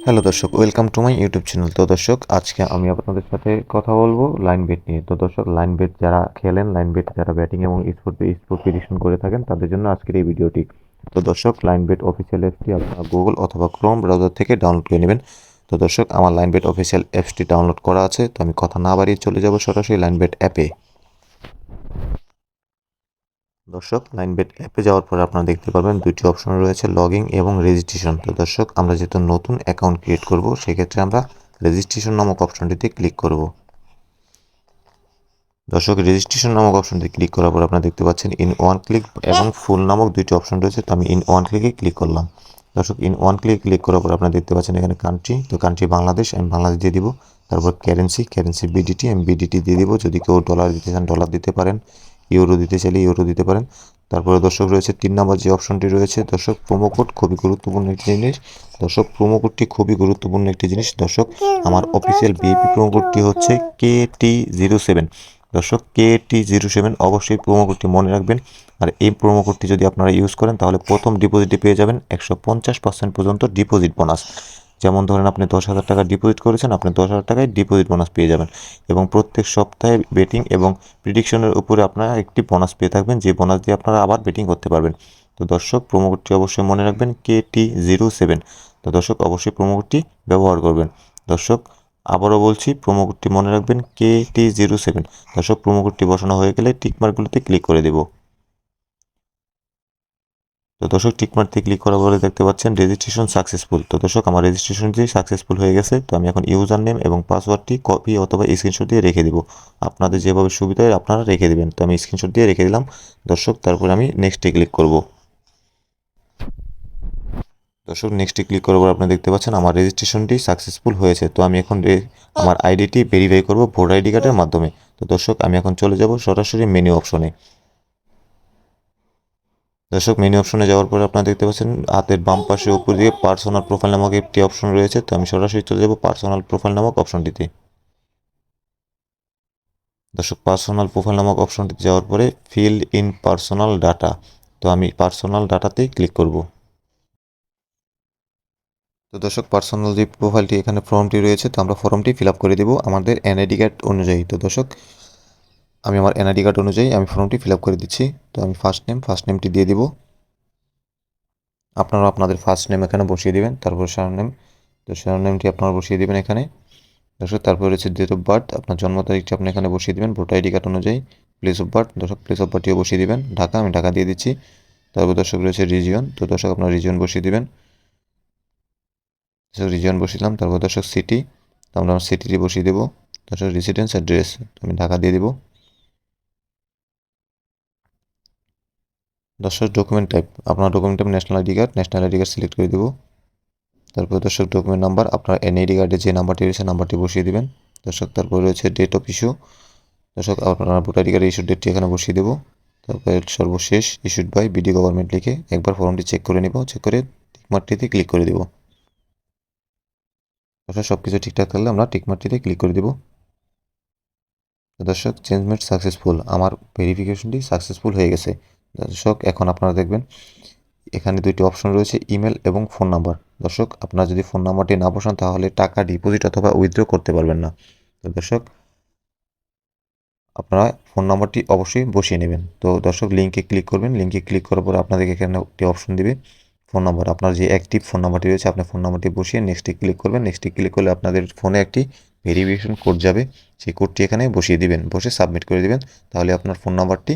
Hello দর্শক, welcome to my YouTube channel. তো দর্শক, আজকে আমি আপনাদের সাথে কথা বলবো লাইন বেট নিয়ে। তো দর্শক, লাইন বেট যারা খেলেন, লাইন বেট যারা ব্যাটিং এবং স্পোর্ট প্রেডিকশন করে থাকেন, তাদের জন্য আজকের এই ভিডিওটি। তো দর্শক, লাইন বেট অফিসিয়াল অ্যাপটি আপনারা গুগল অথবা ক্রোম ব্রাউজার থেকে ডাউনলোড করে নেবেন। তো দর্শক, আমার লাইন বেট অফিসিয়াল অ্যাপসটি ডাউনলোড করা আছে। তো আমি কথা না বাড়িয়ে চলে যাব সরাসরি লাইন বেট অ্যাপে। দর্শক, লাইন বেট অ্যাপে যাওয়ার পরে আপনারা দেখতে পাবেন দুটি অপশন রয়েছে, লগইন এবং রেজিস্ট্রেশন। তো দর্শক, আমরা যেহেতু নতুন অ্যাকাউন্ট ক্রিয়েট করব, সেক্ষেত্রে আমরা রেজিস্ট্রেশন নামক অপশনটিতে ক্লিক করব। দর্শক, রেজিস্ট্রেশন নামক অপশনটি ক্লিক করার পর আপনারা দেখতে পাচ্ছেন ইন ওয়ান ক্লিক এবং ফুল নামক দুইটি অপশন রয়েছে। তো আমি ইন ওয়ান ক্লিকে ক্লিক করলাম। দর্শক, ইন ওয়ান ক্লিক ক্লিক করার পর আপনারা দেখতে পাচ্ছেন এখানে কান্ট্রি, তো কান্ট্রি বাংলাদেশ, আমি বাংলাদেশ দিয়ে দিব। তারপর কারেন্সি বিডিটি, আমি বিডিটি দিয়ে দিব। যদি কেউ ডলার দিতে চান ডলার দিতে পারেন, ইউরো দিতে চাইলে ইউরো দিতে পারেন। তারপরে দর্শক রয়েছে 3 নম্বর যে অপশনটি রয়েছে, দর্শক প্রোমো কোড, খুবই গুরুত্বপূর্ণ একটি জিনিস। দর্শক, প্রোমো কোডটি খুবই গুরুত্বপূর্ণ একটি জিনিস। দর্শক, আমার অফিসিয়াল বিএপি প্রোমো কোডটি হচ্ছে KT07। দর্শক, KT07 অবশ্যই প্রোমো কোডটি মনে রাখবেন। আর এই প্রোমো কোডটি যদি আপনারা ইউজ করেন, তাহলে প্রথম ডিপোজিটে পেয়ে যাবেন 150% পর্যন্ত ডিপোজিট বোনাস। যেমন ধরেন, আপনি 10,000 টাকা ডিপোজিট করেছেন, আপনি 10,000 টাকায় ডিপোজিট বোনাস পেয়ে যাবেন। এবং প্রত্যেক সপ্তাহে বেটিং এবং প্রিডিকশনের উপরে আপনারা একটি বোনাস পেয়ে থাকবেন, যে বোনাস দিয়ে আপনারা আবার বেটিং করতে পারবেন। তো দর্শক, প্রোমো কোডটি অবশ্যই মনে রাখবেন, KT07। তো দর্শক, অবশ্যই প্রোমো কোডটি ব্যবহার করবেন। দর্শক, আবারও বলছি, প্রোমো কোডটি মনে রাখবেন, KT07। দর্শক, প্রোমো কোডটি বসানো হয়ে গেলে টিকমার্কগুলোতে ক্লিক করে দেব। তো দর্শক, টিকমার্কতে ক্লিক করার পরে দেখতে পাচ্ছেন রেজিস্ট্রেশন সাকসেসফুল। তো দর্শক, আমার রেজিস্ট্রেশনটি সাকসেসফুল হয়ে গেছে। তো আমি এখন ইউজার নেম এবং পাসওয়ার্ডটি কপি অথবা স্ক্রিনশট দিয়ে রেখে দেবো। আপনাদের যেভাবে সুবিধা হয় আপনারা রেখে দেবেন। তো আমি স্ক্রিনশট দিয়ে রেখে দিলাম। দর্শক, তারপরে আমি নেক্সটে ক্লিক করব। দর্শক, নেক্সটে ক্লিক করার পর আপনি দেখতে পাচ্ছেন আমার রেজিস্ট্রেশনটি সাকসেসফুল হয়েছে। তো আমি এখন আমার আইডিটি ভেরিফাই করব ভোটার আইডি কার্ডের মাধ্যমে। তো দর্শক, আমি এখন চলে যাব সরাসরি মেনু অপশনে। দর্শক, মেনু অপশনে যাওয়ার পরে আপনারা দেখতে পাচ্ছেন হাতের বাম পাশে উপর দিকে পার্সোনাল প্রোফাইল নামক একটি অপশন রয়েছে। তো আমি সরাসরি চলে যাব পার্সোনাল প্রোফাইল নামক অপশনটিতে। দর্শক, পার্সোনাল প্রোফাইল নামক অপশনটিতে যাওয়ার পরে ফিল ইন পার্সোনাল ডাটা, তো আমি পার্সোনাল ডাটাতেই ক্লিক করব। তো দর্শক, পার্সোনাল যে প্রোফাইলটি এখানে ফর্মটি রয়েছে, তো আমরা ফর্মটি ফিল আপ করে দেব আমাদের এনআইডি কার্ড অনুযায়ী। তো দর্শক, আমি আমার এনআইডি কার্ড অনুযায়ী আমি ফর্মটি ফিল আপ করে দিচ্ছি। তো আমি ফার্স্ট নেমটি দিয়ে দিব। আপনারা আপনাদের ফার্স্ট নেম এখানে বসিয়ে দিবেন। তারপর সারনেম, তো সারনেমটি আপনারা বসিয়ে দিবেন এখানে। দর্শক, তারপর রয়েছে ডেট অফ বার্থ, আপনার জন্ম তারিখটি আপনি এখানে বসিয়ে দিবেন ভোটার আইডি কার্ড অনুযায়ী। প্লেস অফ বার্থ, দর্শক প্লেস অফ বার্থটিও বসিয়ে দিবেন ঢাকা, আমি ঢাকা দিয়ে দিচ্ছি। তারপর দর্শক রয়েছে রিজিয়ন, তো দর্শক আপনার রিজিয়ন বসিয়ে দিবেন। রিজিয়ন বসিলাম। তারপর দর্শক সিটি, তো আমরা আমার সিটিটি বসিয়ে দেবো। দর্শক রেসিডেন্স অ্যাড্রেস, আমি ঢাকা দিয়ে দেবো। দর্শক, ডকুমেন্ট টাইপ, আপনার document type national ID card select করে দেবো। তারপর দর্শক, ডকুমেন্ট নাম্বার, আপনার এনআইডি কার্ডে যে নাম্বারটি রয়েছে নাম্বারটি বসিয়ে দিবেন। দর্শক, তারপর রয়েছে ডেট অফ ইস্যু, দর্শক আপনার ভোটার আইডি কার্ডের ইস্যুর ডেটটি এখানে বসিয়ে দেবো। তারপরে সর্বশেষ ইস্যুড বাই বিডি গভর্নমেন্ট লিখে একবার ফর্মটি চেক করে নেব, চেক করে টিকমার্কটিতে ক্লিক করে দেবো। দর্শক, সব কিছু ঠিকঠাক থাকলে আমরা টিকমার্কটিতে ক্লিক করে দেবো। দর্শক, চেঞ্জমেন্ট সাকসেসফুল, আমার ভেরিফিকেশনটি সাকসেসফুল হয়ে গেছে। দর্শক, এখন আপনারা দেখবেন এখানে দুইটি অপশন রয়েছে, ইমেল এবং ফোন নাম্বার। দর্শক, আপনারা যদি ফোন নাম্বারটি না বসান, তাহলে টাকা ডিপোজিট অথবা উইথড্র করতে পারবেন না। তো দর্শক, আপনারা ফোন নাম্বারটি অবশ্যই বসিয়ে নেবেন। তো দর্শক, লিঙ্কে ক্লিক করবেন। লিঙ্কে ক্লিক করার পর আপনাদের এখানে একটি অপশন দিবে ফোন নাম্বার, আপনার যে অ্যাক্টিভ ফোন নাম্বারটি রয়েছে আপনার ফোন নাম্বারটি বসিয়ে নেক্সটে ক্লিক করবেন। নেক্সটে ক্লিক করলে আপনাদের ফোনে একটি ভেরিফিকেশন কোড যাবে, সেই কোডটি এখানে বসিয়ে দিবেন, বসে সাবমিট করে দিবেন। তাহলে আপনার ফোন নাম্বারটি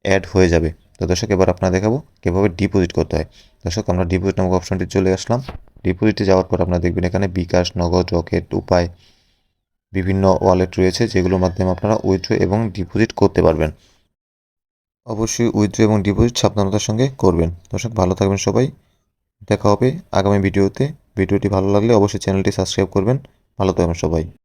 অ্যাড হয়ে যাবে। তো দর্শক, এবার আপনারা দেখাবো কীভাবে ডিপোজিট করতে হয়। দর্শক, আমরা ডিপোজিট নামক অপশনটি চলে আসলাম। ডিপোজিটে যাওয়ার পর আপনারা দেখবেন এখানে বিকাশ, নগদ, রকেট, উপায় বিভিন্ন ওয়ালেট রয়েছে, যেগুলোর মাধ্যমে আপনারা উইথড্র এবং ডিপোজিট করতে পারবেন। অবশ্যই উইথড্র এবং ডিপোজিট সাবধানতার সঙ্গে করবেন। দর্শক, ভালো থাকবেন সবাই, দেখা হবে আগামী ভিডিওতে। ভিডিওটি ভালো লাগলে অবশ্যই চ্যানেলটি সাবস্ক্রাইব করবেন। ভালো থাকবেন সবাই।